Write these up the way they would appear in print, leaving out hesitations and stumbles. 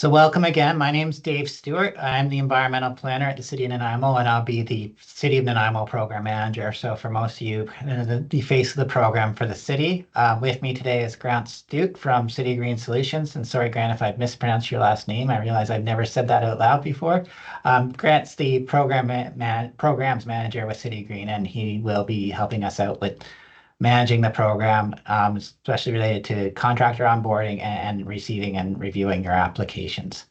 So welcome again. My name's Dave Stewart. I'm the environmental planner at the City of Nanaimo, and I'll be the City of Nanaimo program manager. So for most of you, the face of the program for the city. With me today is Grant Stuke from City Green Solutions. And sorry, Grant, if I've mispronounced your last name. I realize I've never said that out loud before. Grant's the programs manager with City Green, and he will be helping us out with managing the program, especially related to contractor onboarding and receiving and reviewing your applications.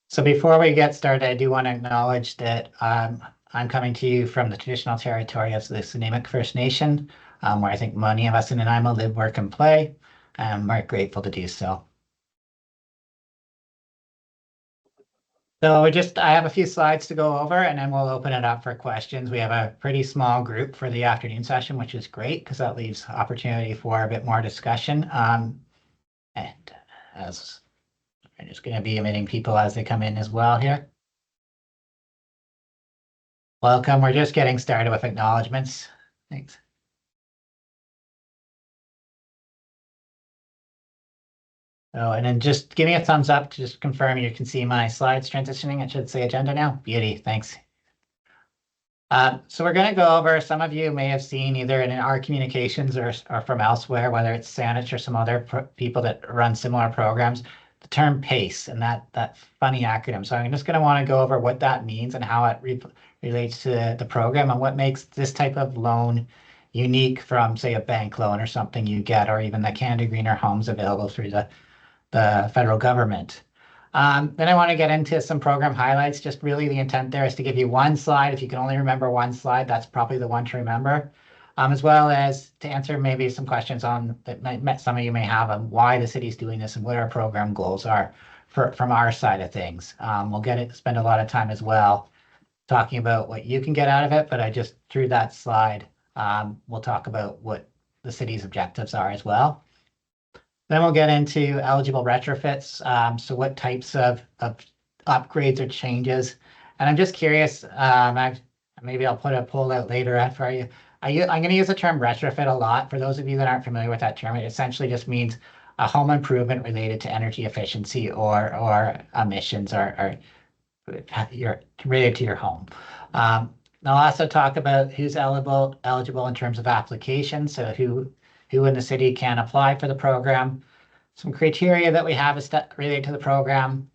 So before we get started, I do want to acknowledge that I'm coming to you from the traditional territory of the Nanaimo First Nation, where I think many of us in Nanaimo live, work, and play, and we're grateful to do so. So I have a few slides to go over, and then we'll open it up for questions. We have a pretty small group for the afternoon session, which is great because that leaves opportunity for a bit more discussion. And as I'm just going to be admitting people as they come in as well here. Welcome. We're just getting started with acknowledgements. Thanks. Oh, and then just give me a thumbs up to just confirm you can see my slides transitioning. It should say agenda now. Beauty, thanks. So we're going to go over, some of you may have seen either in our communications or from elsewhere, whether it's Sanich or some other people that run similar programs, the term PACE and that funny acronym. So I'm just going to want to go over what that means and how it relates to the program and what makes this type of loan unique from, say, a bank loan or something you get, or even the Canada Greener Homes available through the federal government. Then I want to get into some program highlights. Just really the intent there is to give you one slide. If you can only remember one slide, that's probably the one to remember, as well as to answer maybe some questions on that some of you may have on why the city's doing this and what our program goals are from our side of things. We'll spend a lot of time as well talking about what you can get out of it, but I just through that slide, we'll talk about what the city's objectives are as well. Then we'll get into eligible retrofits. So what types of upgrades or changes? And I'm just curious, maybe I'll put a poll out later for you. I'm going to use the term retrofit a lot. For those of you that aren't familiar with that term, it essentially just means a home improvement related to energy efficiency or emissions or related to your home. I'll also talk about who's eligible in terms of applications. So who in the city can apply for the program. Some criteria that we have related to the program.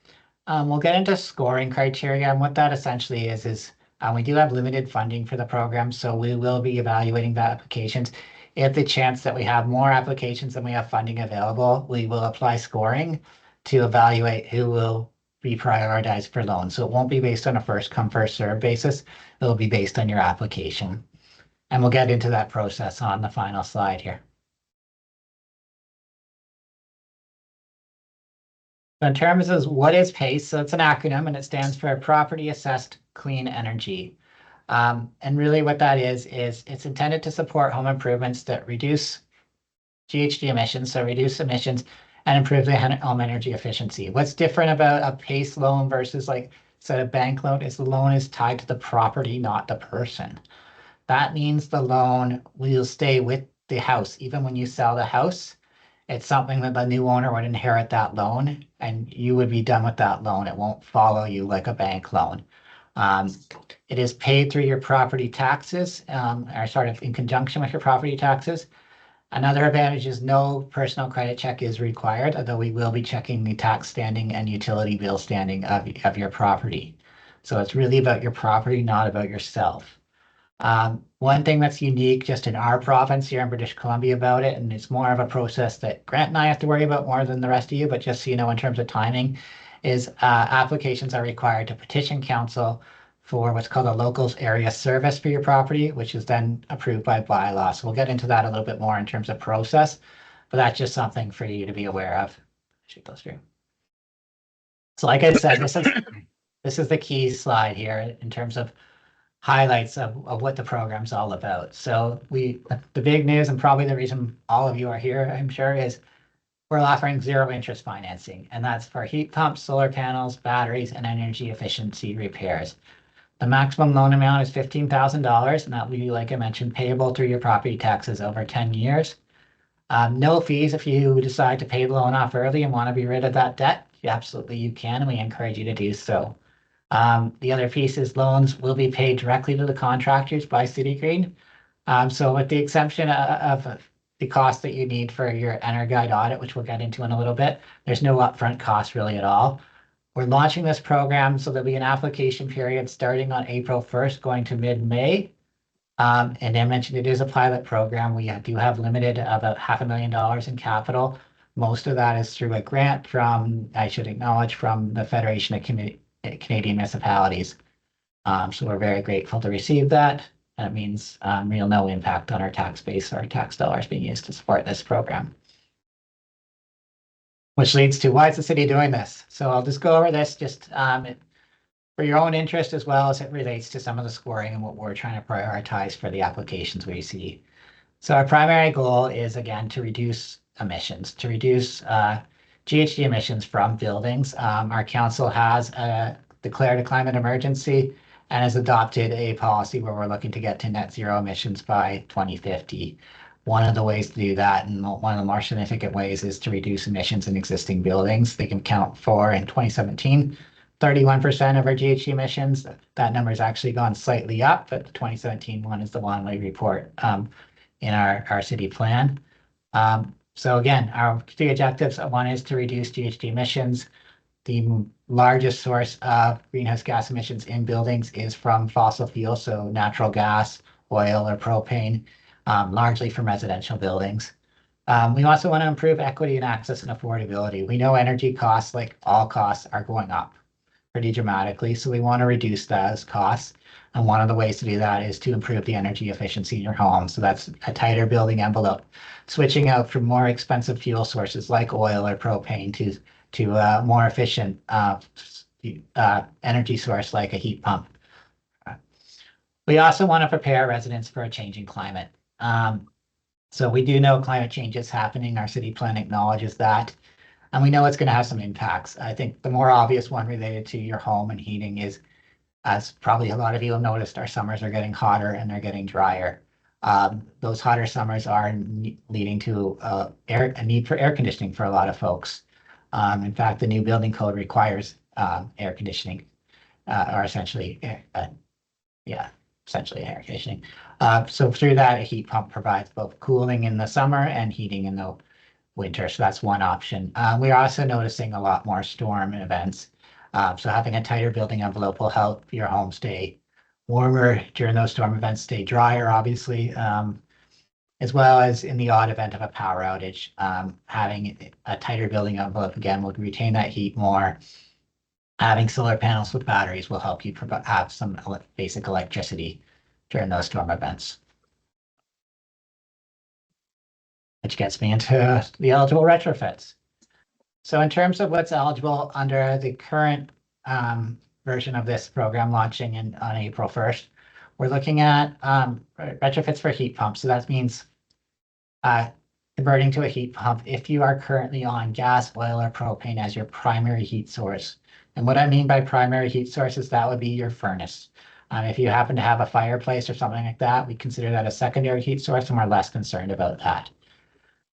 We'll get into scoring criteria, and what that essentially is we do have limited funding for the program, so we will be evaluating the applications. If the chance that we have more applications than we have funding available, we will apply scoring to evaluate who will be prioritized for loans. So it won't be based on a first come, first serve basis. It'll be based on your application. And we'll get into that process on the final slide here. In terms of what is PACE, so it's an acronym and it stands for Property Assessed Clean Energy. And really what that is it's intended to support home improvements that reduce GHG emissions, so reduce emissions and improve the home energy efficiency. What's different about a PACE loan versus like a bank loan is the loan is tied to the property, not the person. That means the loan will stay with the house. Even when you sell the house, it's something that the new owner would inherit that loan and you would be done with that loan. It won't follow you like a bank loan. It is paid through your property taxes, or sort of in conjunction with your property taxes. Another advantage is no personal credit check is required, although we will be checking the tax standing and utility bill standing of your property. So it's really about your property, not about yourself. One thing that's unique just in our province here in British Columbia about it, and it's more of a process that Grant and I have to worry about more than the rest of you, but just so you know in terms of timing, is applications are required to petition council for what's called a local area service for your property, which is then approved by bylaw. So we'll get into that a little bit more in terms of process, but that's just something for you to be aware of. Shoot those through. So like I said, this is the key slide here in terms of highlights of what the program's all about. So the big news, and probably the reason all of you are here, I'm sure, is we're offering zero interest financing, and that's for heat pumps, solar panels, batteries, and energy efficiency repairs. The maximum loan amount is $15,000, and that will be, like I mentioned, payable through your property taxes over 10 years. No fees if you decide to pay the loan off early and want to be rid of that debt. Absolutely, you can, and we encourage you to do so. The other piece is loans will be paid directly to the contractors by City Green. So with the exception of the cost that you need for your EnerGuide audit, which we'll get into in a little bit, there's no upfront cost really at all. We're launching this program, so there'll be an application period starting on April 1st, going to mid-May. And I mentioned it is a pilot program. We do have limited about $500,000 in capital. Most of that is through a grant from, I should acknowledge, from the Federation of Canadian Municipalities. So we're very grateful to receive that. That means real no impact on our tax base or tax dollars being used to support this program. Which leads to, why is the city doing this? So I'll just go over this just for your own interest as well as it relates to some of the scoring and what we're trying to prioritize for the applications we see. So our primary goal is, again, to reduce emissions, to reduce GHG emissions from buildings. Our council has declared a climate emergency and has adopted a policy where we're looking to get to net zero emissions by 2050. One of the ways to do that, and one of the more significant ways, is to reduce emissions in existing buildings. They can count for, in 2017, 31% of our GHG emissions. That number has actually gone slightly up, but the 2017 one is the one we report in our city plan. So again, our three objectives, one is to reduce GHG emissions. The largest source of greenhouse gas emissions in buildings is from fossil fuels, so natural gas, oil, or propane, largely from residential buildings. We also want to improve equity and access and affordability. We know energy costs, like all costs, are going up pretty dramatically, so we want to reduce those costs. And one of the ways to do that is to improve the energy efficiency in your home. So that's a tighter building envelope, switching out from more expensive fuel sources like oil or propane to a more efficient energy source like a heat pump. We also want to prepare residents for a changing climate. So we do know climate change is happening. Our city plan acknowledges that. And we know it's going to have some impacts. I think the more obvious one related to your home and heating is, as probably a lot of you have noticed, our summers are getting hotter and they're getting drier. Those hotter summers are leading to a need for air conditioning for a lot of folks. In fact, the new building code requires air conditioning, or essentially air conditioning. So through that, a heat pump provides both cooling in the summer and heating in the winter. So that's one option. We're also noticing a lot more storm events. So having a tighter building envelope will help your home stay warmer during those storm events, stay drier, obviously, as well as in the odd event of a power outage. Having a tighter building envelope, again, will retain that heat more. Having solar panels with batteries will help you have some basic electricity during those storm events. Which gets me into the eligible retrofits. So in terms of what's eligible under the current version of this program launching on April 1st, we're looking at retrofits for heat pumps. So that means converting to a heat pump if you are currently on gas, oil, or propane as your primary heat source. And what I mean by primary heat source is that would be your furnace. If you happen to have a fireplace or something like that, we consider that a secondary heat source, and we're less concerned about that.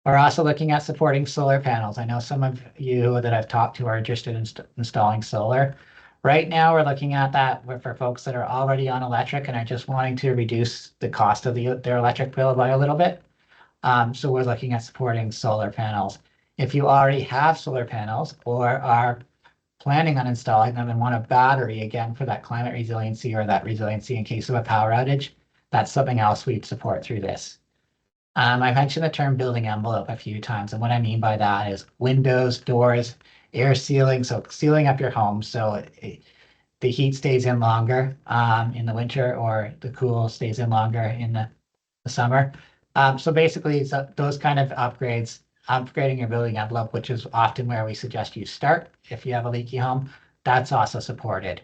We're also looking at supporting solar panels. I know some of you that I've talked to are interested in installing solar. Right now, we're looking at that for folks that are already on electric and are just wanting to reduce the cost of their electric bill by a little bit. So we're looking at supporting solar panels. If you already have solar panels or are planning on installing them and want a battery, again, for that climate resiliency or that resiliency in case of a power outage, that's something else we'd support through this. I mentioned the term building envelope a few times, and what I mean by that is windows, doors, air sealing, so sealing up your home so the heat stays in longer in the winter, or the cool stays in longer in the summer. So basically, those kind of upgrades, upgrading your building envelope, which is often where we suggest you start if you have a leaky home, that's also supported.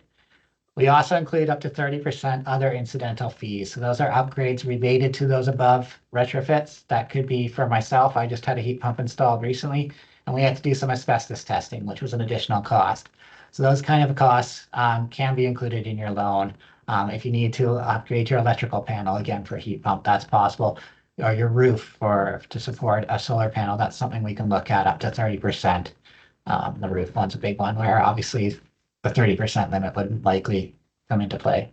We also include up to 30% other incidental fees. So those are upgrades related to those above retrofits. That could be, for myself, I just had a heat pump installed recently, and we had to do some asbestos testing, which was an additional cost. So those kind of costs can be included in your loan. If you need to upgrade your electrical panel, again, for a heat pump, that's possible. or your roof to support a solar panel, that's something we can look at up to 30%. The roof one's a big one where obviously the 30% limit would likely come into play.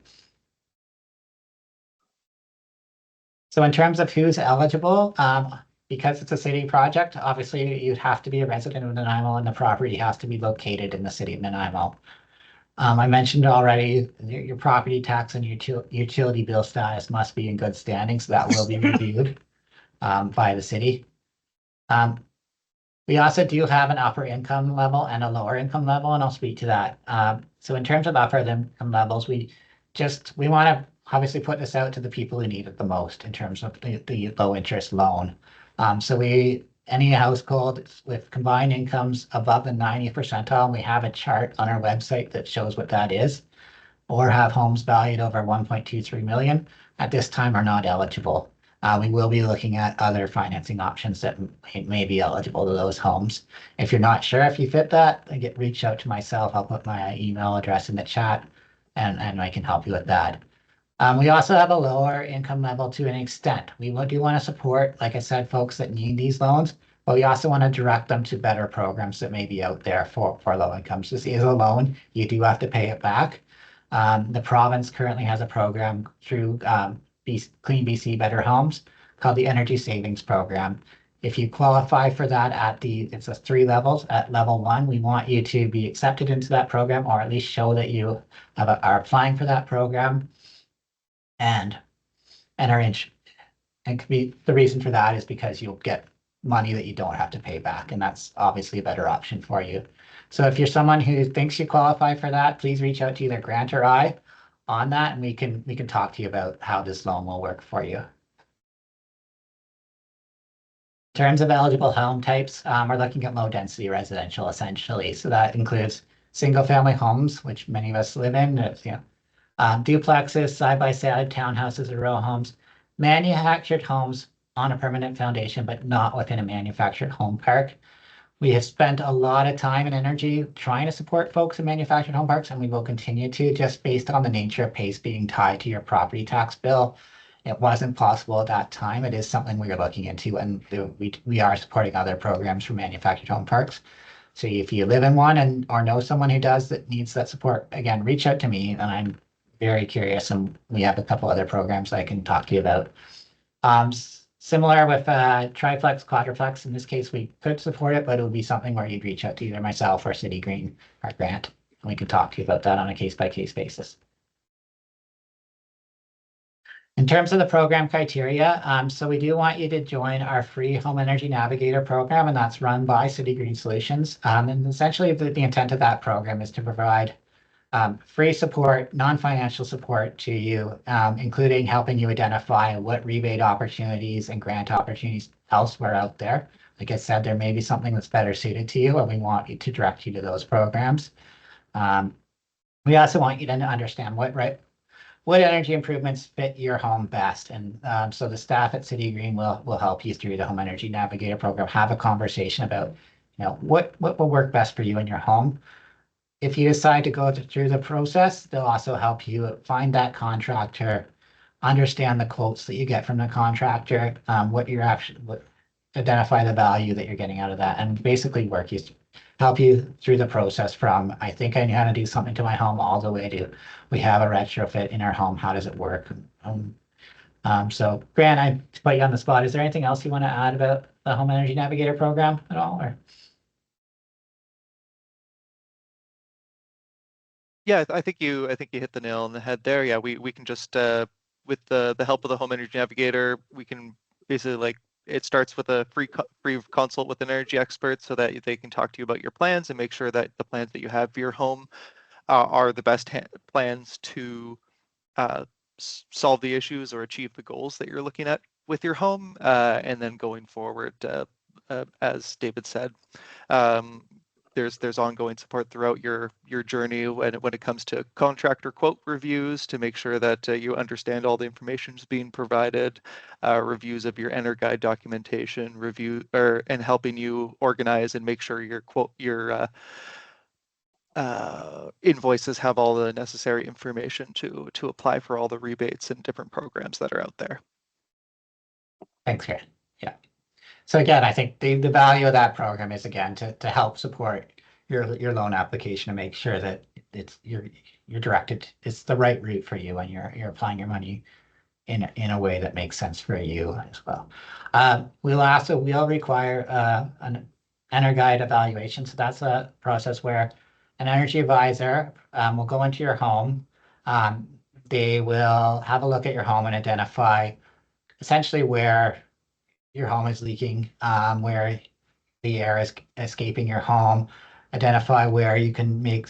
So in terms of who's eligible, because it's a city project, obviously you'd have to be a resident of Nanaimo and the property has to be located in the city of Nanaimo. I mentioned already your property tax and utility bill status must be in good standing, so that will be reviewed by the city. We also do have an upper income level and a lower income level, and I'll speak to that. So in terms of upper income levels, we want to obviously put this out to the people who need it the most in terms of the low interest loan. So any household with combined incomes above the 90th percentile, we have a chart on our website that shows what that is, or have homes valued over 1.23 million at this time are not eligible. We will be looking at other financing options that may be eligible to those homes. If you're not sure if you fit that, reach out to myself. I'll put my email address in the chat and I can help you with that. We also have a lower income level to an extent. We do want to support, like I said, folks that need these loans, but we also want to direct them to better programs that may be out there for low incomes. This is a loan. You do have to pay it back. The province currently has a program through Clean BC Better Homes called the Energy Savings Program. If you qualify for that it's a 3 levels. At level 1, we want you to be accepted into that program or at least show that you are applying for that program and are in. And the reason for that is because you'll get money that you don't have to pay back, and that's obviously a better option for you. So if you're someone who thinks you qualify for that, please reach out to either Grant or I on that, and we can talk to you about how this loan will work for you. In terms of eligible home types, we're looking at low density residential essentially. So that includes single family homes, which many of us live in, duplexes, side-by-side townhouses or row homes, manufactured homes on a permanent foundation, but not within a manufactured home park. We have spent a lot of time and energy trying to support folks in manufactured home parks, and we will continue to, just based on the nature of PACE being tied to your property tax bill. It wasn't possible at that time. It is something we are looking into, and we are supporting other programs for manufactured home parks. So if you live in one or know someone who does that needs that support, again, reach out to me, and I'm very curious, and we have a couple other programs I can talk to you about. Similar with triplex, quadruplex. In this case, we could support it, but it would be something where you'd reach out to either myself or City Green or Grant, and we could talk to you about that on a case-by-case basis. In terms of the program criteria, so we do want you to join our free Home Energy Navigator program, and that's run by City Green Solutions. And essentially, the intent of that program is to provide free support, non-financial support to you, including helping you identify what rebate opportunities and grant opportunities elsewhere out there. Like I said, there may be something that's better suited to you, and we want you to direct you to those programs. We also want you to understand what energy improvements fit your home best. And so the staff at City Green will help you through the Home Energy Navigator program, have a conversation about what will work best for you in your home. If you decide to go through the process, they'll also help you find that contractor, understand the quotes that you get from the contractor, identify the value that you're getting out of that, and basically help you through the process from, I think I know how to do something to my home, all the way to, we have a retrofit in our home, how does it work? So Grant, I put you on the spot. Is there anything else you want to add about the Home Energy Navigator program at all? Or? Yeah, I think you hit the nail on the head there. Yeah, we can just with the help of the Home Energy Navigator, we can basically it starts with a free consult with an energy expert so that they can talk to you about your plans and make sure that the plans that you have for your home are the best plans to solve the issues or achieve the goals that you're looking at with your home. And then going forward, as David said, there's ongoing support throughout your journey when it comes to contractor quote reviews to make sure that you understand all the information is being provided, reviews of your EnerGuide documentation, and helping you organize and make sure your invoices have all the necessary information to apply for all the rebates and different programs that are out there. Thanks, Grant. Yeah. So again, I think the value of that program is again to help support your loan application and make sure that it's you're directed, it's the right route for you and you're applying your money in a way that makes sense for you as well. We'll require an EnerGuide evaluation. So that's a process where an energy advisor will go into your home. Um, they will have a look at your home and identify essentially where your home is leaking, where the air is escaping your home, identify where you can make,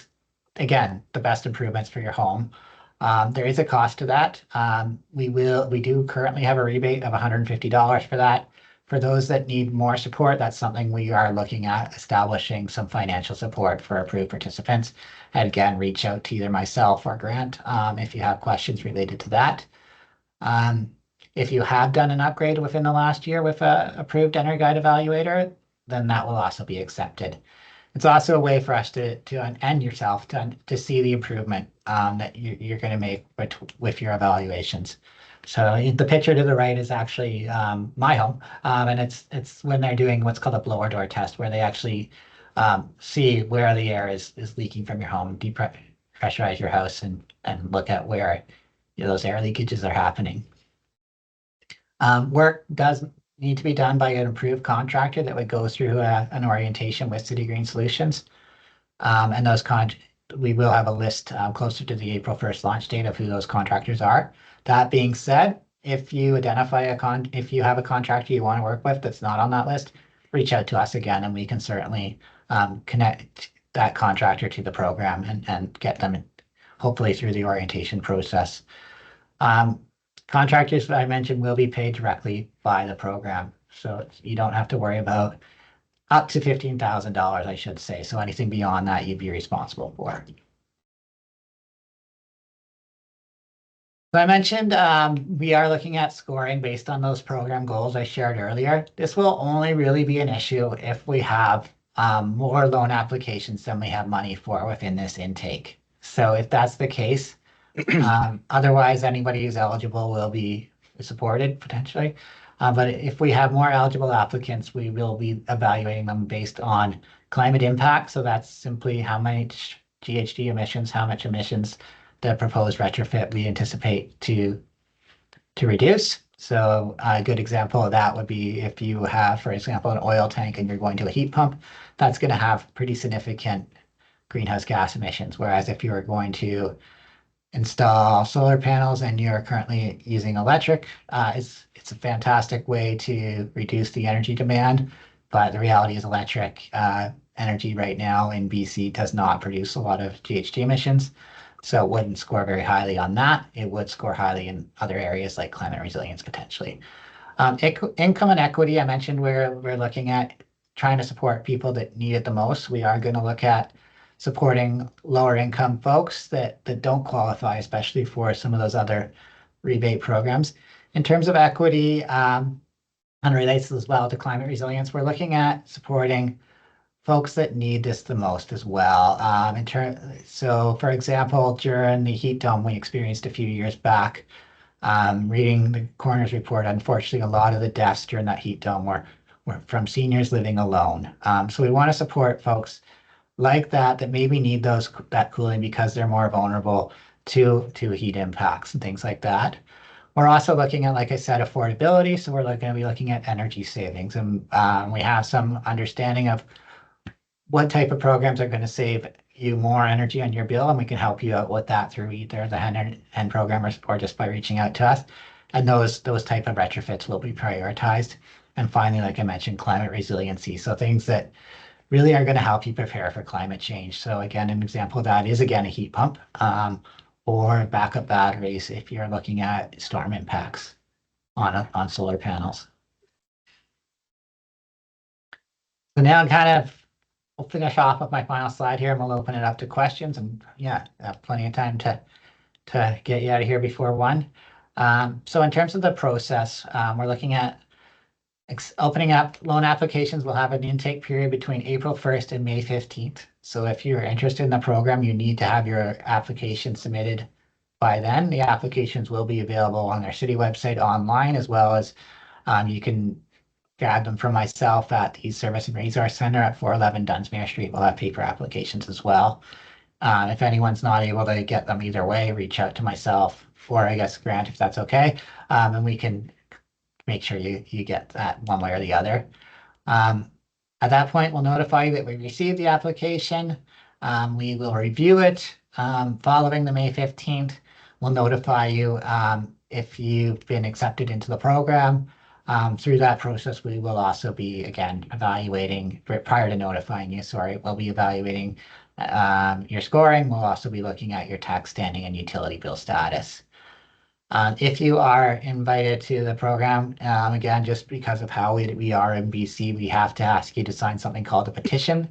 again, the best improvements for your home. There is a cost to that. We do currently have a rebate of $150 for that. For those that need more support, that's something we are looking at establishing some financial support for approved participants. And again, reach out to either myself or Grant if you have questions related to that. Um, if you have done an upgrade within the last year with a approved EnerGuide evaluator, then that will also be accepted. It's also a way for us and yourself to see the improvement that you're going to make with your evaluations. So the picture to the right is actually my home, and it's when they're doing what's called a blower door test, where they actually see where the air is leaking from your home, depressurize your house, and look at where those air leakages are happening. Work does need to be done by an approved contractor that would go through an orientation with City Green Solutions. And we will have a list closer to the April 1st launch date of who those contractors are. That being said, if you if you have a contractor you want to work with that's not on that list, reach out to us again and we can certainly connect that contractor to the program and get them hopefully through the orientation process. Contractors that I mentioned will be paid directly by the program. So you don't have to worry about up to $15,000, I should say. So anything beyond that, you'd be responsible for. So I mentioned we are looking at scoring based on those program goals I shared earlier. This will only really be an issue if we have more loan applications than we have money for within this intake. So if that's the case, otherwise, anybody who's eligible will be supported potentially. But if we have more eligible applicants, we will be evaluating them based on climate impact. So that's simply how much GHG emissions, how much emissions the proposed retrofit we anticipate to reduce. So a good example of that would be if you have, for example, an oil tank and you're going to a heat pump, that's going to have pretty significant greenhouse gas emissions. Whereas if you are going to install solar panels and you're currently using electric, it's a fantastic way to reduce the energy demand. But the reality is electric energy right now in BC does not produce a lot of GHG emissions. So it wouldn't score very highly on that. It would score highly in other areas like climate resilience potentially. Income and equity, I mentioned we're looking at trying to support people that need it the most. We are going to look at supporting lower income folks that don't qualify, especially for some of those other rebate programs. In terms of equity, and relates as well to climate resilience, we're looking at supporting folks that need this the most as well. So for example, during the heat dome we experienced a few years back, reading the coroner's report, unfortunately, a lot of the deaths during that heat dome were from seniors living alone. So we want to support folks like that maybe need that cooling because they're more vulnerable to heat impacts and things like that. We're also looking at, like I said, affordability. So we're going to be looking at energy savings, and we have some understanding of what type of programs are going to save you more energy on your bill, and we can help you out with that through either the HEN program or just by reaching out to us. And those type of retrofits will be prioritized. And finally, like I mentioned, climate resiliency. So things that really are going to help you prepare for climate change. So again, an example of that is again a heat pump or backup batteries if you're looking at storm impacts on solar panels. So now we'll finish off with my final slide here and we'll open it up to questions, and yeah, have plenty of time to get you out of here before 1. So in terms of the process, we're looking at opening up loan applications. Will have an intake period between April 1st and May 15th. So if you're interested in the program, you need to have your application submitted by then. The applications will be available on their city website online, as well as You can grab them from myself at the Service and Resource Center at 411 Dunsmuir Street. We'll have paper applications as well. If anyone's not able to get them either way, reach out to myself or I guess Grant if that's okay, and we can make sure you get that one way or the other. Um, at that point, we'll notify you that we received the application. We will review it. Following the May 15th, we'll notify you if you've been accepted into the program. Through that process, we will also be, again, evaluating, prior to notifying you, sorry, we'll be evaluating your scoring. We'll also be looking at your tax standing and utility bill status. If you are invited to the program, again, just because of how we are in BC, we have to ask you to sign something called a petition.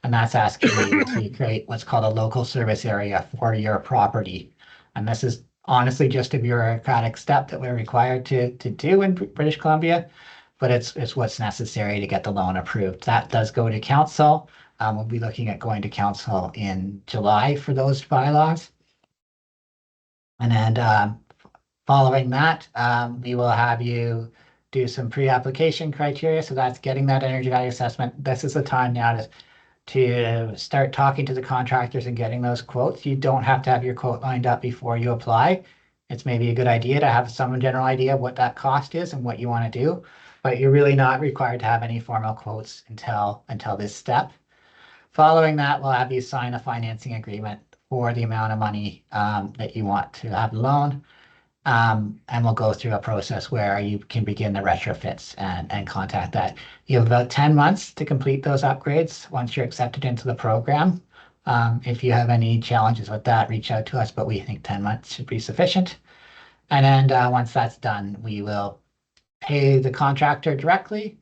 And that's asking you to create what's called a local service area for your property. And this is honestly just a bureaucratic step that we're required to do in British Columbia, but it's what's necessary to get the loan approved. That does go to council. We'll be looking at going to council in July for those bylaws. And then following that, we will have you do some pre-application criteria. So that's getting that energy value assessment. This is the time now to start talking to the contractors and getting those quotes. You don't have to have your quote lined up before you apply. It's maybe a good idea to have some general idea of what that cost is and what you want to do, but you're really not required to have any formal quotes until this step. Following that, we'll have you sign a financing agreement for the amount of money that you want to have loan. And we'll go through a process where you can begin the retrofits and contact that. You have about 10 months to complete those upgrades once you're accepted into the program. If you have any challenges with that, reach out to us, but we think 10 months should be sufficient. And then once that's done, we will pay the contractor directly,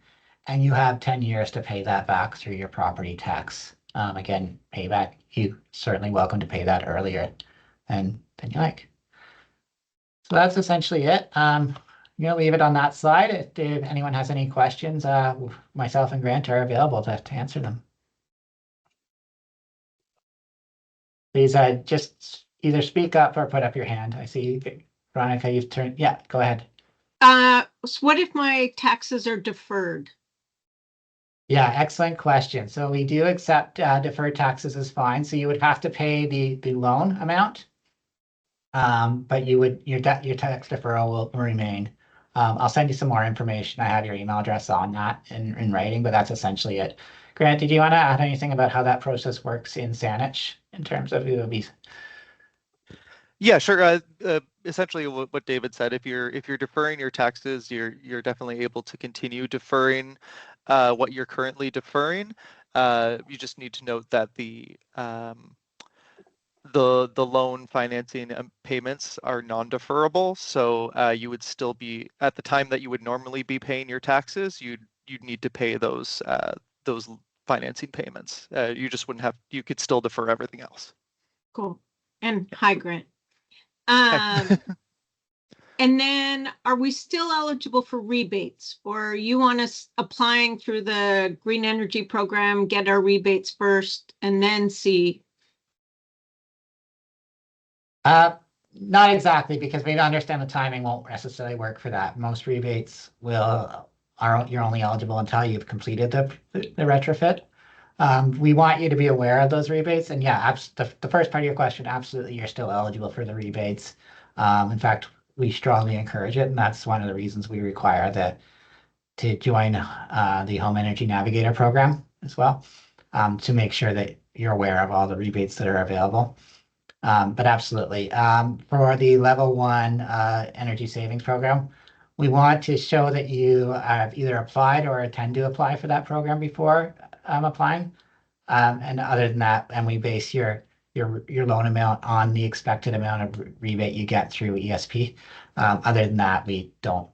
and you have 10 years to pay that back through your property tax. Again, payback, you certainly welcome to pay that earlier than you like. So that's essentially it. I'm going to leave it on that slide. If anyone has any questions, myself and Grant are available to answer them. Please just either speak up or put up your hand. I see, Veronica, you've turned, yeah, go ahead. So what if my taxes are deferred? Yeah, excellent question. So we do accept deferred taxes as fine. So you would have to pay the loan amount. But your tax deferral will remain. I'll send you some more information. I have your email address on that in writing, but that's essentially it. Grant, did you want to add anything about how that process works in Saanich in terms of who will be? Yeah, sure. Essentially, what David said, if you're deferring your taxes, you're definitely able to continue deferring what you're currently deferring. You just need to note that the loan financing payments are non-deferrable, so you would still be at the time that you would normally be paying your taxes. You'd need to pay those financing payments. You just wouldn't have. You could still defer everything else. Cool. And hi, Grant. Hi. And then are we still eligible for rebates, or you want us applying through the green energy program, get our rebates first and then see? Not exactly, because we understand the timing won't necessarily work for that. Most rebates you're only eligible until you've completed the retrofit. We want you to be aware of those rebates, and yeah, the first part of your question, absolutely, you're still eligible for the rebates. In fact, we strongly encourage it, and that's one of the reasons we require to join the Home Energy Navigator program as well, to make sure that you're aware of all the rebates that are available. But absolutely, for the level 1 energy savings program, we want to show that you have either applied or intend to apply for that program before applying. And other than that, and we base your loan amount on the expected amount of rebate you get through ESP. Other than that, we don't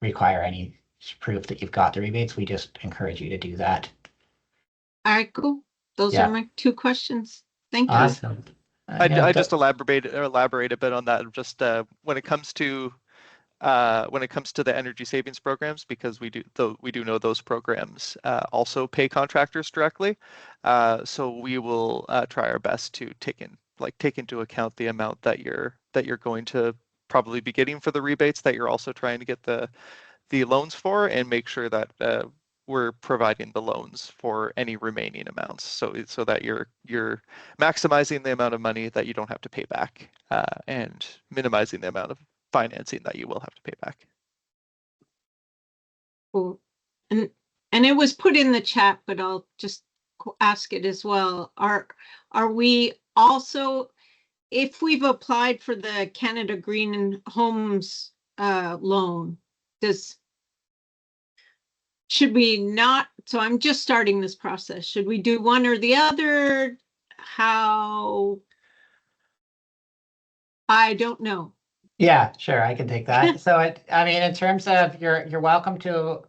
require any proof that you've got the rebates. We just encourage you to do that. All right, cool. Those Yeah. are my 2 questions. Thank you. Awesome. I just elaborate a bit on that. Just when it comes to the energy savings programs, because we do know those programs also pay contractors directly. So we will try our best to take into account the amount that you're going to probably be getting for the rebates that you're also trying to get the the loans for, and make sure that we're providing the loans for any remaining amounts, so that you're maximizing the amount of money that you don't have to pay back, and minimizing the amount of financing that you will have to pay back. Cool. And it was put in the chat, but I'll just ask it as well. Are we also, if we've applied for the Canada Green Homes loan, should we not, so I'm just starting this process. Should we do one or the other? How? I don't know. Yeah, sure, I can take that. So I mean, in terms of you're welcome to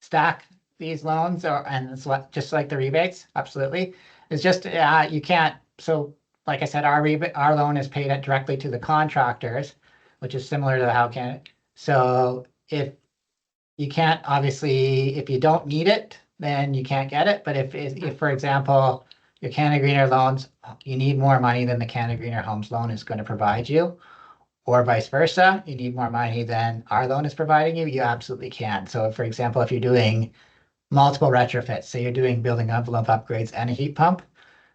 stack these loans and it's just like the rebates, absolutely. It's just you can't. So like I said, our loan is paid directly to the contractors, which is similar to how can. So if you can't, obviously, if you don't need it, then you can't get it. But if for example, your Canada Greener loans, you need more money than the Canada Greener Homes loan is going to provide you, or vice versa, you need more money than our loan is providing you, you absolutely can. So for example, if you're doing multiple retrofits, say you're doing building envelope upgrades and a heat pump,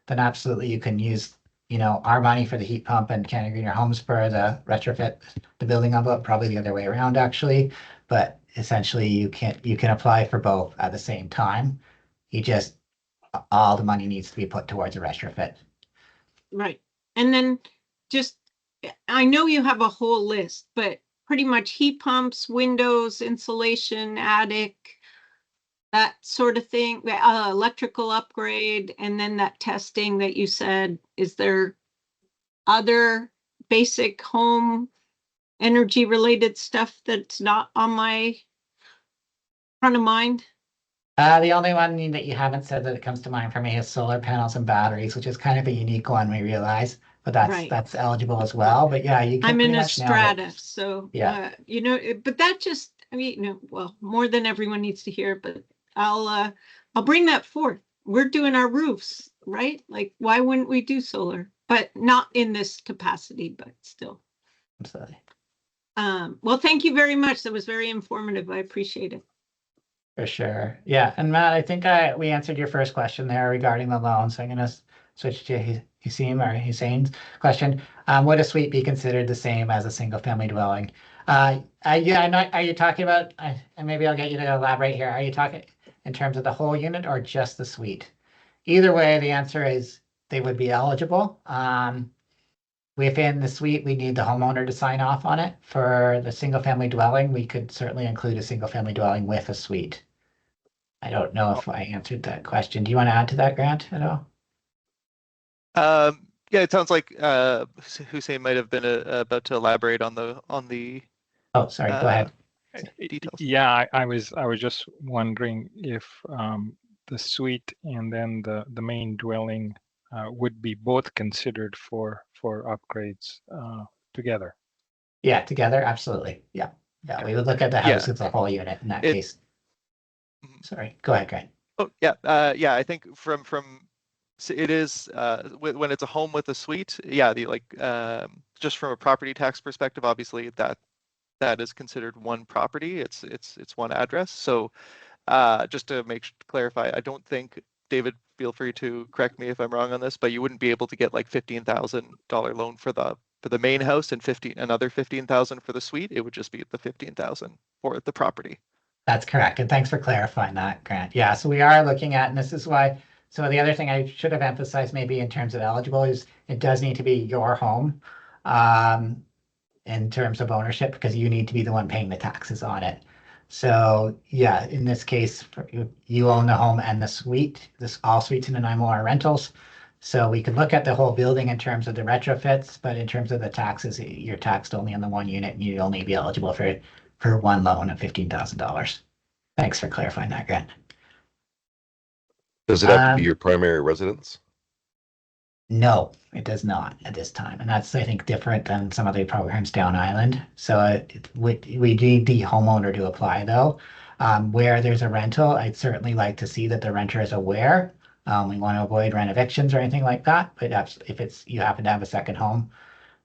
then absolutely you can use, our money for the heat pump and Canada Greener Homes for the retrofit, the building envelope, probably the other way around actually. But essentially you can apply for both at the same time. All the money needs to be put towards a retrofit. Right. And then just, I know you have a whole list, but pretty much heat pumps, windows, insulation, attic, that sort of thing, electrical upgrade, and then that testing that you said. Is there other basic home energy related stuff that's not on my front of mind? The only one that you haven't said that it comes to mind for me is solar panels and batteries, which is kind of a unique one, we realize, but Right. that's eligible as well. But yeah, you can I'm in pretty a much nail it. strata, so Yeah. but that just, I mean, well, more than everyone needs to hear, but I'll bring that forth. We're doing our roofs, right? Like, why wouldn't we do solar? But not in this capacity, but still. Absolutely. Well, thank you very much. That was very informative. I appreciate it. For sure. Yeah. And Matt, I think we answered your first question there regarding the loan. So I'm going to switch to Hussein's question. Would a suite be considered the same as a single family dwelling? Yeah, I'm not, are you talking about, and maybe I'll get you to elaborate here. Are you talking in terms of the whole unit or just the suite? Either way, the answer is they would be eligible. Within the suite, we need the homeowner to sign off on it. For the single family dwelling, we could certainly include a single family dwelling with a suite. I don't know if I answered that question. Do you want to add to that, Grant, at all? Yeah, it sounds like Hussein might have been about to elaborate on the Oh, sorry, go ahead. details. Yeah, I was just wondering if the suite and then the main dwelling would be both considered for upgrades together. Yeah, together, absolutely. Yeah. Yeah, we would look at the house as a whole unit in that case. Sorry, go ahead, Grant. Oh, yeah. Yeah, I think from it is when it's a home with a suite, yeah, just from a property tax perspective, obviously that is considered one property. It's one address. So just to clarify, I don't think, David, feel free to correct me if I'm wrong on this, but you wouldn't be able to get like $15,000 loan for the main house and another $15,000 for the suite. It would just be the $15,000 for the property. That's correct. And thanks for clarifying that, Grant. Yeah, so we are looking at, and this is why, so the other thing I should have emphasized maybe in terms of eligible is it does need to be your home in terms of ownership, because you need to be the one paying the taxes on it. So yeah, in this case, you own the home and the suite. All suites in Nanaimo are rentals. So we could look at the whole building in terms of the retrofits, but in terms of the taxes, you're taxed only on the one unit and you'd only be eligible for one loan of $15,000. Thanks for clarifying that, Grant. Does it have to be your primary residence? No, it does not at this time. And that's, I think, different than some other programs down island. So we need the homeowner to apply, though. Where there's a rental, I'd certainly like to see that the renter is aware. We want to avoid rent evictions or anything like that. But if you happen to have a second home,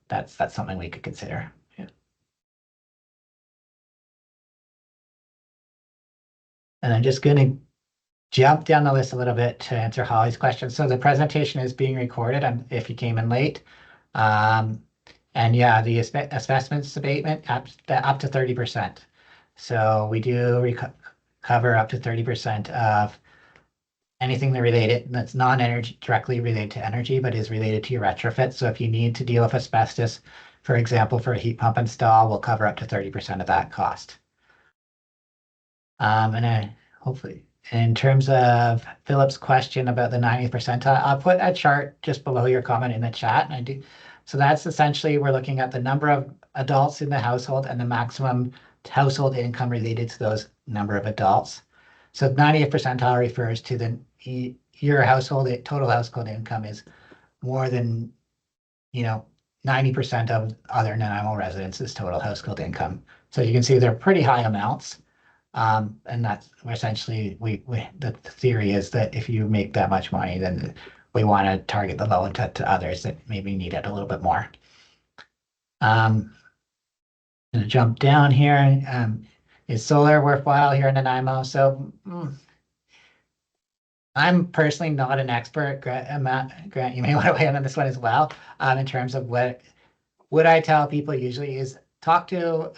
that's something we could consider. And I'm just going to jump down the list a little bit to answer Holly's question. So the presentation is being recorded if you came in late. And yeah, the assessments abatement up to 30%. So we do cover up to 30% of anything that's non-energy directly related to energy, but is related to your retrofit. So if you need to deal with asbestos, for example, for a heat pump install, we'll cover up to 30% of that cost. And hopefully, in terms of Philip's question about the 90th percentile, I'll put a chart just below your comment in the chat. So that's essentially, we're looking at the number of adults in the household and the maximum household income related to those number of adults. So 90th percentile refers to your household, total household income is more than, 90% of other Nanaimo residents' total household income. So you can see they're pretty high amounts. And that's essentially, the theory is that if you make that much money, then we want to target the low income to others that maybe need it a little bit more. I'm going to jump down here. Is solar worthwhile here in Nanaimo? So I'm personally not an expert. Grant, you may want to weigh in on this one as well. In terms of what I tell people usually is talk to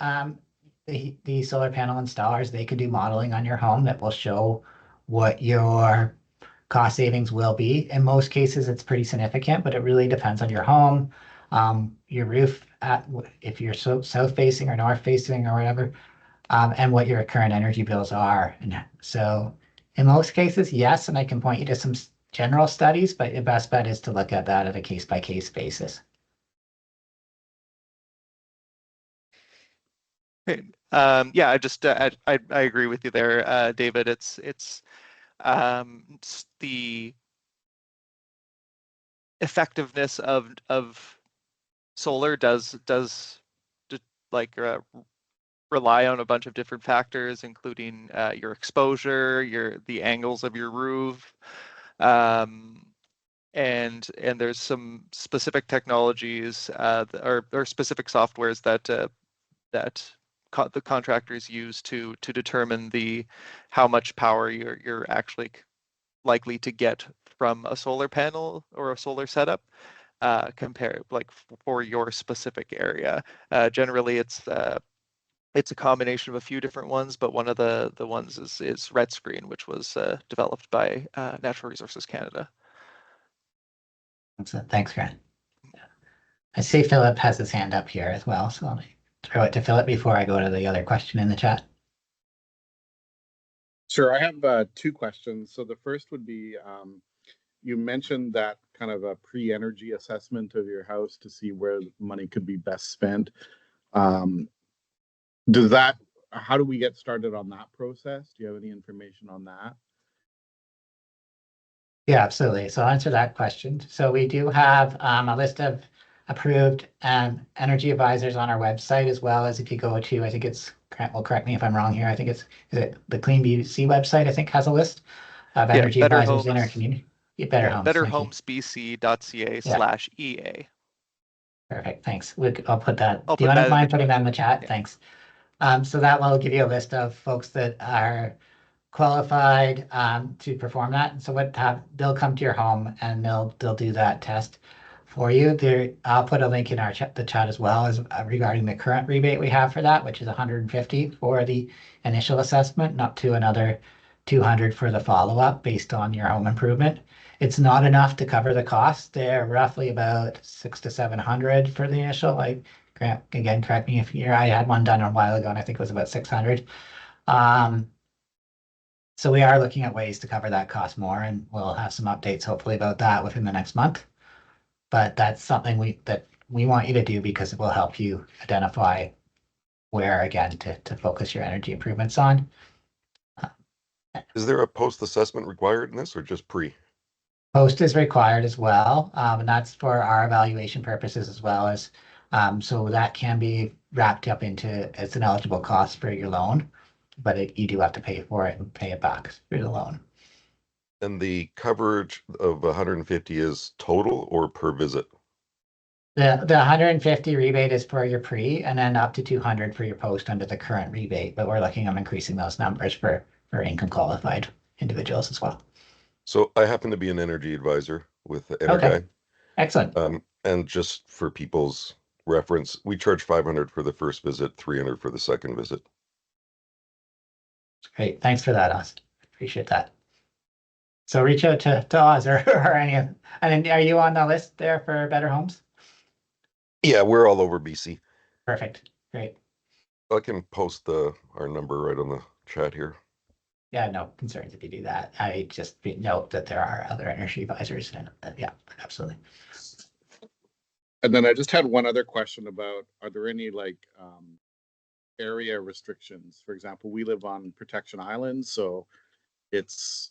the solar panel installers. They can do modeling on your home that will show what your cost savings will be. In most cases, it's pretty significant, but it really depends on your home, your roof, if you're south facing or north facing or whatever, and what your current energy bills are. And so in most cases, yes, and I can point you to some general studies, but your best bet is to look at that at a case-by-case basis. Okay. Yeah, I agree with you there, David. It's the effectiveness of solar does like rely on a bunch of different factors, including your exposure, the angles of your roof, and there's some specific technologies or specific softwares that the contractors use to determine how much power you're actually likely to get from a solar panel or a solar setup, compare like for your specific area. Generally, it's a combination of a few different ones, but one of the ones is Red Screen, which was developed by Natural Resources Canada. Thanks, Grant. I see Philip has his hand up here as well, so I'll throw it to Philip before I go to the other question in the chat. Sure, I have two questions. So the first would be, you mentioned that kind of a pre-energy assessment of your house to see where money could be best spent. How do we get started on that process? Do you have any information on that? Yeah, absolutely. So I'll answer that question. So we do have a list of approved energy advisors on our website, as well as if you go to, I think it's, Grant will correct me if I'm wrong here, I think is it the Clean BC website, I think has a list of energy advisors in our community. Better Homes. betterhomesbc.ca/EA. Perfect, thanks. I'll put that. Do you want to mind putting that in the chat? Yeah. Thanks. So that will give you a list of folks that are qualified to perform that. And so they'll come to your home and they'll do that test for you. I'll put a link in the chat as well as regarding the current rebate we have for that, which is $150 for the initial assessment, and up to another $200 for the follow-up based on your home improvement. It's not enough to cover the cost. They're roughly about $600 to $700 for the initial. Like, Grant, again, correct me if I had one done a while ago and I think it was about $600. So we are looking at ways to cover that cost more, and we'll have some updates hopefully about that within the next month. But that's something that we want you to do because it will help you identify where, again, to focus your energy improvements on. Is there a post-assessment required in this or just pre? Post is required as well, and that's for our evaluation purposes as well as, so that can be wrapped up into, it's an eligible cost for your loan, but you do have to pay for it and pay it back through the loan. And the coverage of 150 is total or per visit? The 150 rebate is for your pre, and then up to 200 for your post under the current rebate. But we're looking at increasing those numbers for for income qualified individuals as well. So I happen to be an energy advisor with Okay, Energy. excellent. And just for people's reference, we charge 500 for the first visit, 300 for the second visit. Great. Thanks for that, Oz. Appreciate that. So reach out to Oz or any of, and then are you on the list there for Better Homes? Yeah, we're all over BC. Perfect. Great. I can post our number right on the chat here. Yeah, no concerns if you do that. I just note that there are other energy advisors and yeah, absolutely. And then I just had one other question about, are there any like area restrictions? For example, we live on Protection Island, so it's,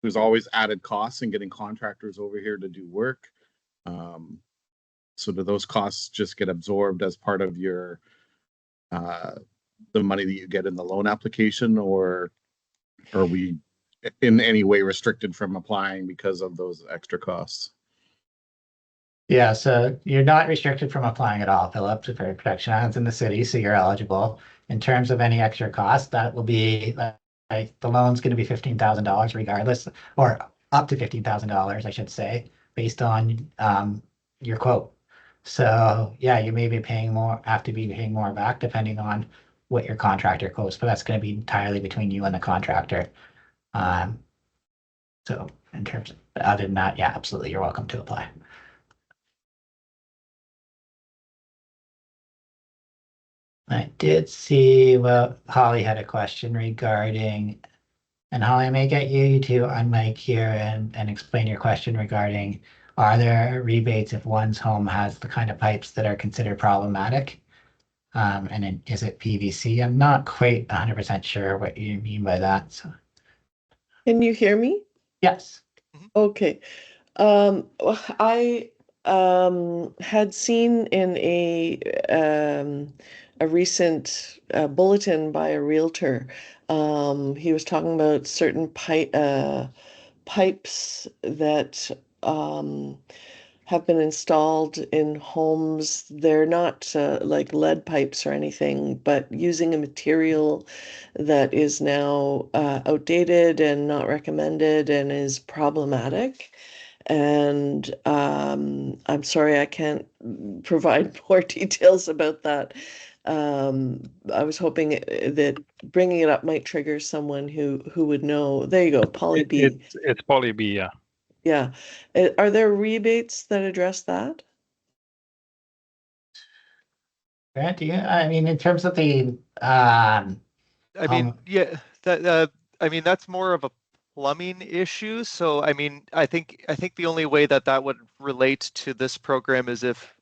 there's always added costs in getting contractors over here to do work. So do those costs just get absorbed as part of your the money that you get in the loan application, or are we in any way restricted from applying because of those extra costs? Yeah, so you're not restricted from applying at all, Philip, for protection islands in the city, so you're eligible. In terms of any extra cost, that will be like the loan's going to be $15,000 regardless, or up to $15,000, I should say, based on your quote. So yeah, you may be paying more, have to be paying more back depending on what your contractor quotes, but that's going to be entirely between you and the contractor. So in terms of, other than that, yeah, absolutely, you're welcome to apply. I did see, well, Holly had a question regarding, and Holly, I may get you to unmic here and explain your question regarding, are there rebates if one's home has the kind of pipes that are considered problematic? And then is it PVC? I'm not quite 100% sure what you mean by that. So Can you hear me? yes. Okay. I had seen in a recent bulletin by a realtor. He was talking about certain pipes that have been installed in homes. They're not like lead pipes or anything, but using a material that is now outdated and not recommended and is problematic. And I'm sorry I can't provide more details about that. I was hoping that bringing it up might trigger someone who would know. There you go, Polly B. It's Poly B, yeah. Yeah. Are there rebates that address that? Grant, do you, I mean, in terms of the, I mean, Um, yeah, I mean, that's more of a plumbing issue. So, I mean, I think the only way that would relate to this program is if,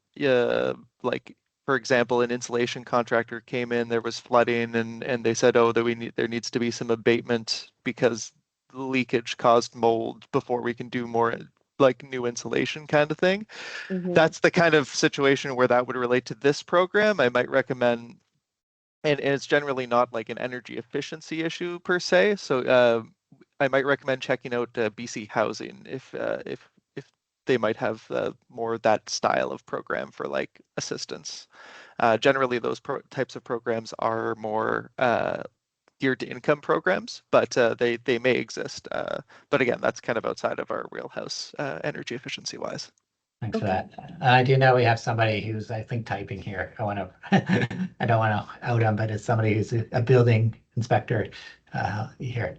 like, for example, an insulation contractor came in, there was flooding, and they said, oh, there needs to be some abatement because the leakage caused mold before we can do more like new insulation kind of thing. Mhm. That's the kind of situation where that would relate to this program. I might recommend, and it's generally not like an energy efficiency issue per se. So I might recommend checking out BC Housing if they might have more that style of program for like assistance. Generally, those types of programs are more geared to income programs, but they may exist. But again, that's kind of outside of our wheelhouse energy efficiency wise. Thanks for Okay. that. I do know we have somebody who's, I think, typing here. I want to, I don't want to out him, but it's somebody who's a building inspector here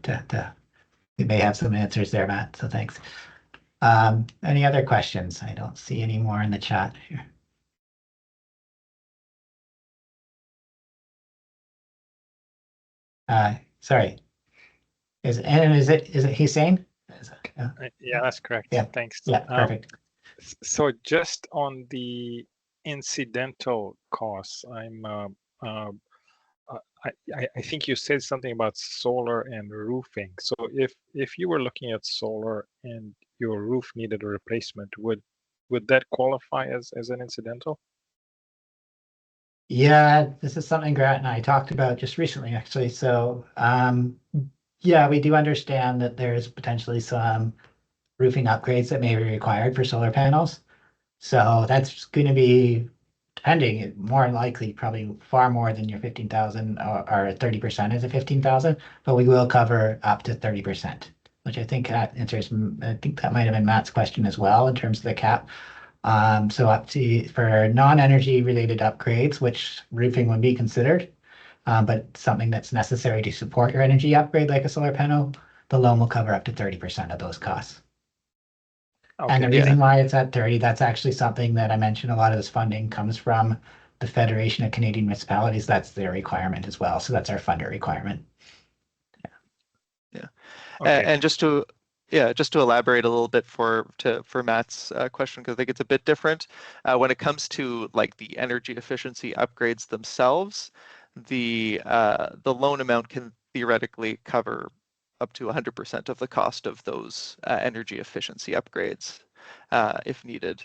we may have some answers there, Matt. So thanks. Any other questions? I don't see any more in the chat here. Sorry. Is it Hussein? Yeah, that's correct. Yeah. Thanks. Yeah, perfect. So just on the incidental costs, I think you said something about solar and roofing. So if you were looking at solar and your roof needed a replacement, would that qualify as an incidental? Yeah, this is something Grant and I talked about just recently, actually. So, yeah, we do understand that there's potentially some roofing upgrades that may be required for solar panels. So that's going to be depending, more likely, probably far more than your 15,000 or 30% is a 15,000, but we will cover up to 30%, which I think that answers, I think that might have been Matt's question as well in terms of the cap. So up to for non-energy related upgrades, which roofing would be considered, but something that's necessary to support your energy upgrade, like a solar panel, the loan will cover up to 30% of those costs. And the Okay, reason why it's at 30, that's actually something that I mentioned, a lot of this funding comes from the Federation of Canadian Municipalities. That's their requirement as well. So that's our funder requirement. okay. And just to elaborate a little bit for Matt's question, because I think it's a bit different. When it comes to like the energy efficiency upgrades themselves, the loan amount can theoretically cover up to 100% of the cost of those energy efficiency upgrades, if needed.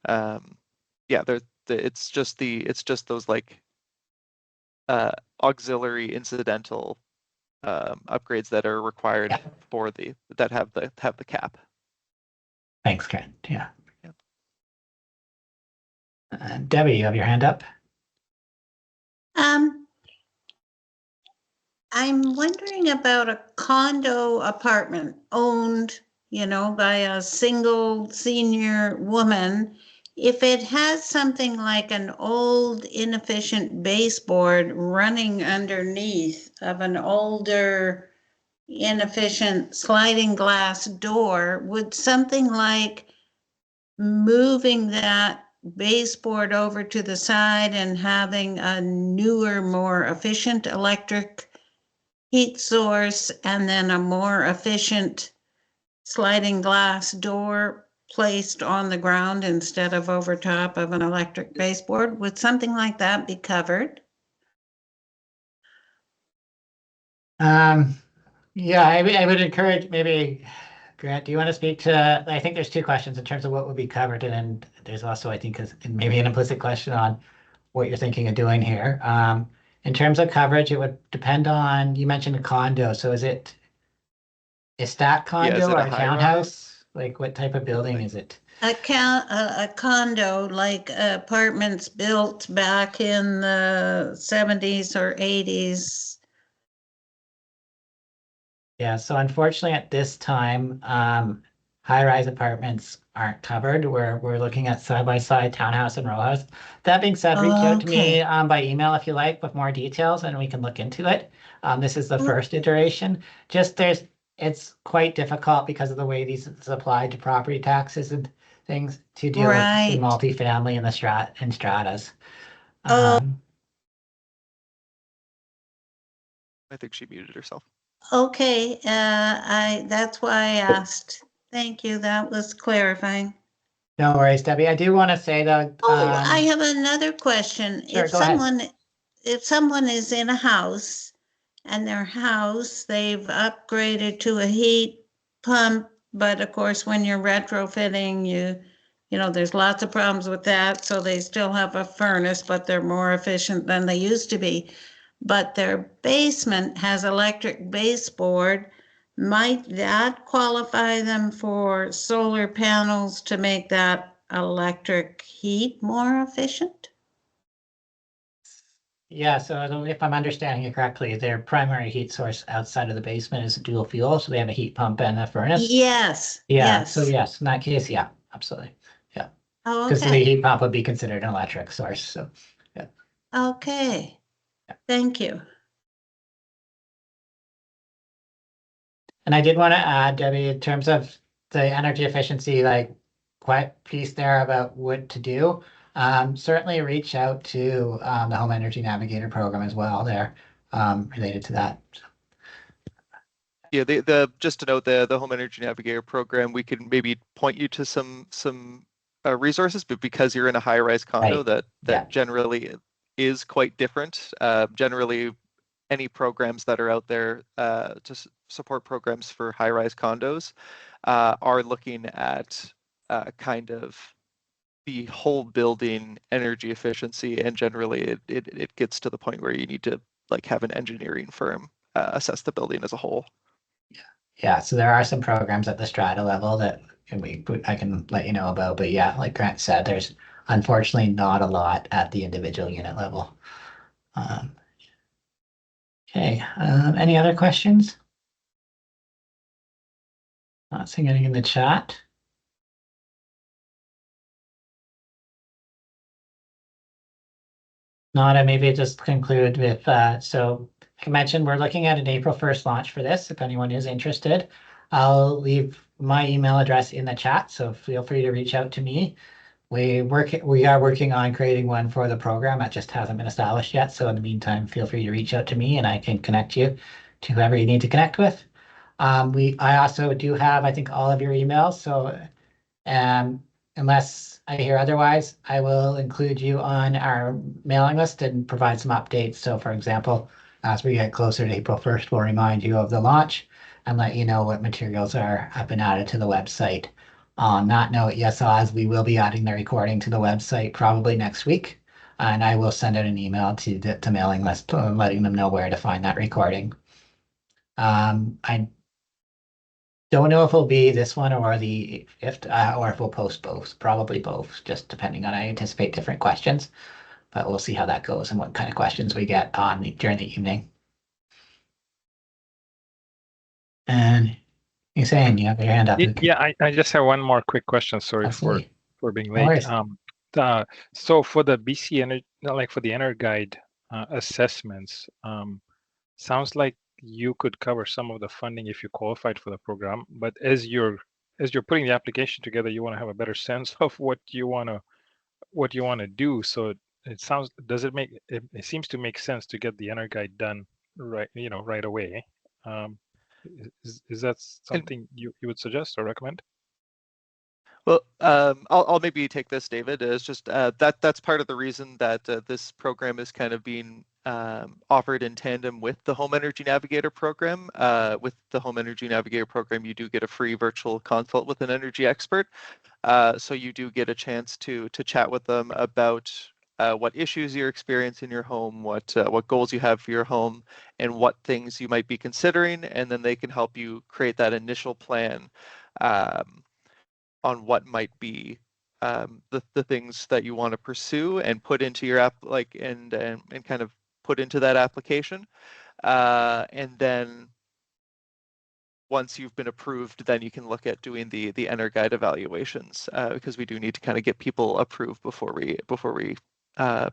Yeah, it's just those like auxiliary incidental upgrades that are required Yeah. for that have the cap. Thanks, Ken. Yeah. Yep. Debbie, you have your hand up? I'm wondering about a condo apartment owned, by a single senior woman. If it has something like an old inefficient baseboard running underneath of an older inefficient sliding glass door, would something like moving that baseboard over to the side and having a newer, more efficient electric heat source and then a more efficient sliding glass door placed on the ground instead of over top of an electric baseboard? Would something like that be covered? Yeah, I would encourage maybe, Grant, do you want to speak to, I think there's two questions in terms of what would be covered, and there's also, I think, maybe an implicit question on what you're thinking of doing here. In terms of coverage, it would depend on, you mentioned a condo, so is it a stat Yeah, is condo it or a a high townhouse? Like what type of building Like- is it? A condo, like apartments built back in the 70s or 80s. Yeah, so unfortunately at this time, high-rise apartments aren't covered. We're looking at side-by-side townhouse and row house. That being said, reach out to me Okay. by email if you like with more details and we can look into it. This is the first Okay. iteration. It's quite difficult because of the way these is applied to property taxes and things to deal with the Right. multifamily and the stratas. Oh, I think she muted herself. okay. That's why I asked. Thank you. That was clarifying. No worries, Debbie. I do want to say though, Oh, I have another question. Sure, go ahead. If someone is in a house and their house, they've upgraded to a heat pump, but of course, when you're retrofitting, there's lots of problems with that. So they still have a furnace, but they're more efficient than they used to be. But their basement has electric baseboard. Might that qualify them for solar panels to make that electric heat more efficient? Yeah, so if I'm understanding you correctly, their primary heat source outside of the basement is dual fuel, so they have a heat pump and a furnace. Yes, Yeah, so yes. yes, in that case, yeah, absolutely. Yeah, Oh, because the okay, heat pump would be considered an electric source, so. okay. Thank you. And I did want to add, Debbie, in terms of the energy efficiency, like quite piece there about what to do. Certainly reach out to the Home Energy Navigator program as well there, related to that. Yeah, just to note the Home Energy Navigator program, we can maybe point you to some resources, but because you're in a high-rise condo, Right. Yeah. that generally is quite different. Generally, any programs that are out there to support programs for high-rise condos are looking at kind of the whole building energy efficiency, and generally it gets to the point where you need to like have an engineering firm assess the building as a whole. Yeah, so there are some programs at the strata level that I can let you know about. But yeah, like Grant said, there's unfortunately not a lot at the individual unit level. Okay, any other questions? Not seeing anything in the chat. Not, I maybe just conclude with, so like I mentioned, we're looking at an April 1st launch for this, if anyone is interested. I'll leave my email address in the chat, so feel free to reach out to me. We are working on creating one for the program. It just hasn't been established yet. So in the meantime, feel free to reach out to me and I can connect you to whoever you need to connect with. I also do have, I think, all of your emails. So unless I hear otherwise, I will include you on our mailing list and provide some updates. So for example, as we get closer to April 1st, we'll remind you of the launch and let you know what materials are up and added to the website. On that note, yes, Oz, we will be adding the recording to the website probably next week. And I will send out an email to the mailing list, letting them know where to find that recording. I don't know if it'll be this one or the fifth, or if we'll post both. Probably both, just depending on, I anticipate different questions. But we'll see how that goes and what kind of questions we get on during the evening. And you're saying you have your hand up. Yeah, I just have one more quick question. Sorry for being No late. worries. So for the BC Energy, like for the EnerGuide assessments, sounds like you could cover some of the funding if you qualified for the program. But as you're putting the application together, you want to have a better sense of what you want to do. So it seems to make sense to get the EnerGuide done right away. Is that something you would suggest or recommend? Well, I'll maybe take this, David. It's just that's part of the reason that this program is kind of being offered in tandem with the Home Energy Navigator program. With the Home Energy Navigator program, you do get a free virtual consult with an energy expert. So you do get a chance to chat with them about what issues you're experiencing in your home, what goals you have for your home, and what things you might be considering, and then they can help you create that initial plan on what might be the things that you want to pursue and put into your app, and kind of put into that application. And then once you've been approved, then you can look at doing the EnerGuide evaluations, because we do need to kind of get people approved before we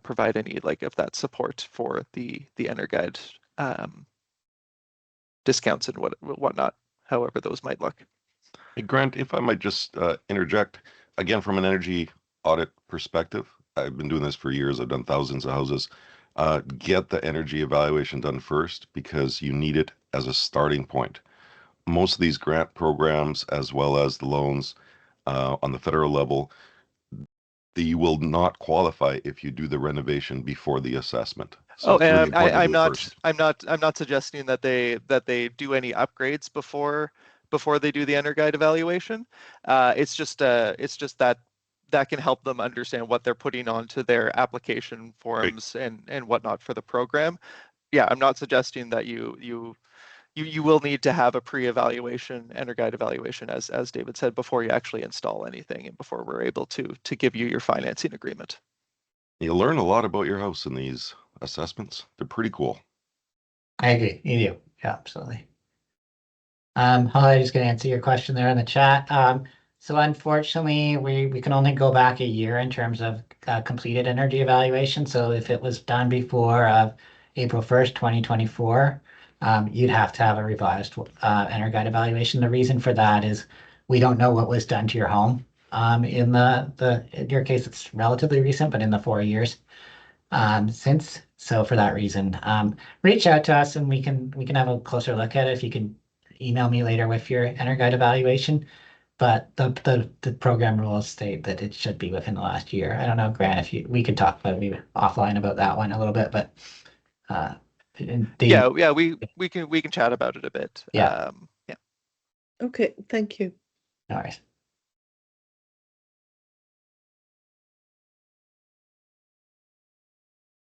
provide any of that support for the EnerGuide discounts and whatnot, however those might look. Hey, Grant, if I might just interject, again, from an energy audit perspective, I've been doing this for years. I've done thousands of houses. Get the energy evaluation done first because you need it as a starting point. Most of these grant programs, as well as the loans on the federal level, you will not qualify if you do the renovation before the assessment. So it's really important to do it first. I'm not suggesting that they do any upgrades before they do the EnerGuide evaluation. It's just that can help them understand what they're putting onto their application forms and whatnot for the program. Yeah, I'm not suggesting that you will need to have a pre-evaluation, EnerGuide evaluation, as David said, before you actually install anything and before we're able to give you your financing agreement. You learn a lot about your house in these assessments. They're pretty cool. I agree. You do. Yeah, absolutely. Holly, just gonna answer your question there in the chat. So unfortunately, we can only go back a year in terms of completed energy evaluation. So if it was done before April 1st, 2024, you'd have to have a revised EnerGuide evaluation. The reason for that is we don't know what was done to your home. In your case, it's relatively recent, but in the 4 years since. So for that reason, reach out to us and we can have a closer look at it. If you can email me later with your EnerGuide evaluation. But the program rules state that it should be within the last year. I don't know, Grant, if we could talk about maybe offline about that one a little bit, but we can chat about it a bit. Yeah. Yeah. Okay, thank you. No worries.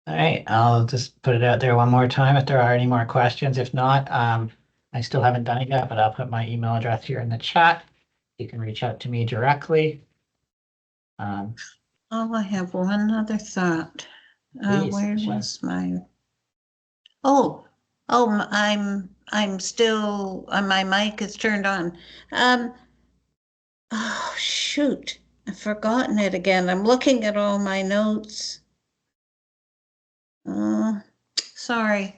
All right, I'll just put it out there one more time if there are any more questions. If not, I still haven't done it yet, but I'll put my email address here in the chat. You can reach out to me directly. Oh, I have one other thought. Please, Where Michelle. was my? Oh, I'm still, my mic is turned on. Oh, shoot, I've forgotten it again. I'm looking at all my notes. Sorry.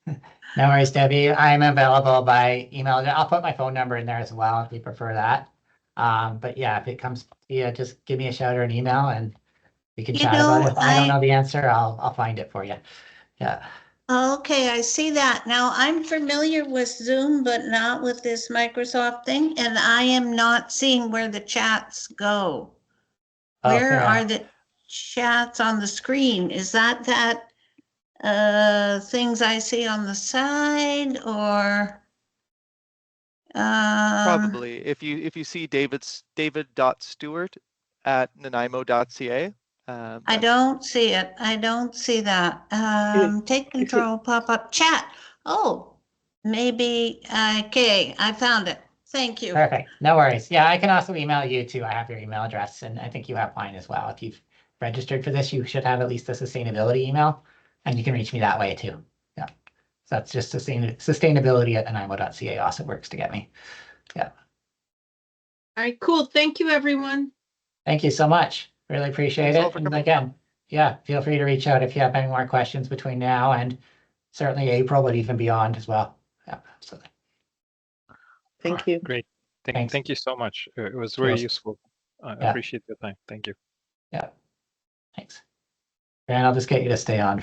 No worries, Debbie. I'm available by email. I'll put my phone number in there as well if you prefer that. But yeah, if it comes to you, just give me a shout or an email and we can You chat about know, it. If I don't know the answer, I'll find it for you. Yeah. Okay, I see that. Now, I'm familiar with Zoom, but not with this Microsoft thing, and I am not seeing where the chats go. Where Okay. are the chats on the screen? Is that things I see on the side or? Probably. If you see david.stewart@nanaimo.ca. I don't see it. I don't see that. Take control, pop up, chat. Oh, maybe, okay, I found it. Thank you. Perfect. No worries. Yeah, I can also email you too. I have your email address and I think you have mine as well. If you've registered for this, you should have at least a sustainability email and you can reach me that way too. Yeah. So that's just sustainability@nanaimo.ca also works to get me. Yeah. All right, cool. Thank you, everyone. Thank you so much. Really appreciate Thanks all it. for And coming. again, yeah, feel free to reach out if you have any more questions between now and certainly April, but even beyond as well. Yeah, absolutely. Thank you. Great. Thanks. Thank you so much. It was very Cheers. useful. I Yeah. appreciate your time. Thank you. Yeah. Thanks. And I'll just get you to stay on